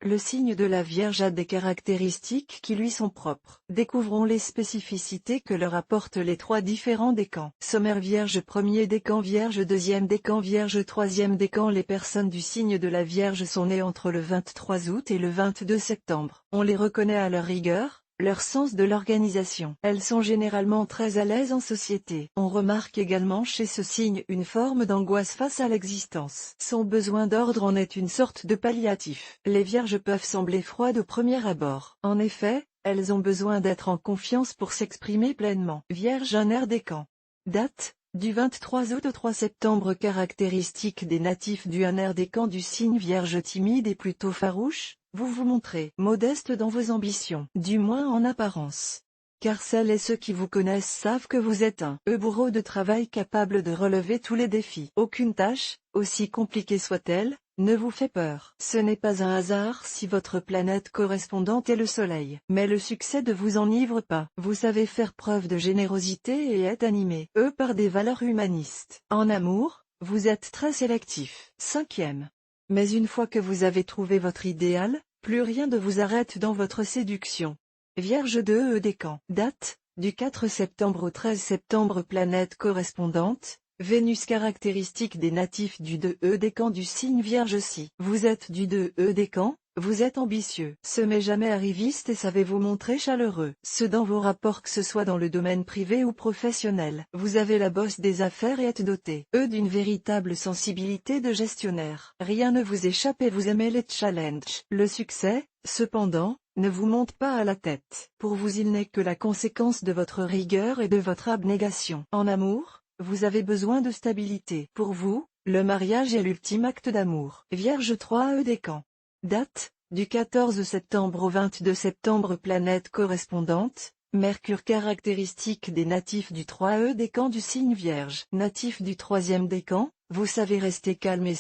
Le signe de la Vierge a des caractéristiques qui lui sont propres. Découvrons les spécificités que leur apportent les 3 différents décans. Sommaire Vierge, premier décan Vierge, deuxième décan Vierge, troisième décan. Les personnes du signe de la Vierge sont nées entre le 23 août et le 22 septembre. On les reconnaît à leur rigueur, leur sens de l'organisation. Elles sont généralement très à l'aise en société. On remarque également chez ce signe une forme d'angoisse face à l'existence. Son besoin d'ordre en est une sorte de palliatif. Les Vierges peuvent sembler froides au premier abord. En effet, elles ont besoin d'être en confiance pour s'exprimer pleinement. Vierge, un air décan. Date, du 23 août au 3 septembre. Caractéristiques des natifs du air décan du signe Vierge, timide et plutôt farouche. Vous vous montrez modeste dans vos ambitions, du moins en apparence. Car celles et ceux qui vous connaissent savent que vous êtes un bourreau de travail capable de relever tous les défis. Aucune tâche, aussi compliquée soit-elle, ne vous fait peur. Ce n'est pas un hasard si votre planète correspondante est le Soleil. Mais le succès ne vous enivre pas. Vous savez faire preuve de générosité et êtes animé, par des valeurs humanistes. En amour, vous êtes très sélectif. Cinquième. Mais une fois que vous avez trouvé votre idéal, plus rien ne vous arrête dans votre séduction. Vierge de décan. Date, du 4 septembre au 13 septembre. Planète correspondante, Vénus. Caractéristique des natifs du décan du signe Vierge. Si vous êtes du décan, vous êtes ambitieux, mais jamais arriviste et savez vous montrer chaleureux. Dans vos rapports, que ce soit dans le domaine privé ou professionnel. Vous avez la bosse des affaires et êtes doté, d'une véritable sensibilité de gestionnaire. Rien ne vous échappe et vous aimez les challenges. Le succès, cependant, ne vous monte pas à la tête. Pour vous, il n'est que la conséquence de votre rigueur et de votre abnégation. En amour, vous avez besoin de stabilité. Pour vous, le mariage est l'ultime acte d'amour. Vierge 3 décan. Date, du 14 septembre au 22 septembre. Planète correspondante, Mercure. Caractéristique des natifs du 3 décan du signe Vierge. Natif du 3e décan, vous savez rester calme et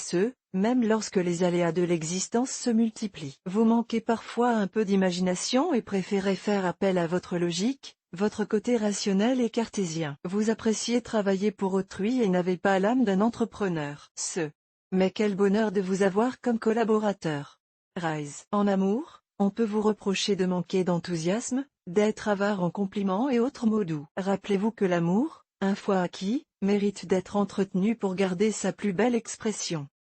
même lorsque les aléas de l'existence se multiplient. Vous manquez parfois un peu d'imagination et préférez faire appel à votre logique, votre côté rationnel et cartésien. Vous appréciez travailler pour autrui et n'avez pas l'âme d'un entrepreneur. Mais quel bonheur de vous avoir comme collaborateur. Rise. En amour, on peut vous reprocher de manquer d'enthousiasme, d'être avare en compliments et autres mots doux. Rappelez-vous que l'amour, une fois acquis, mérite d'être entretenu pour garder sa plus belle expression.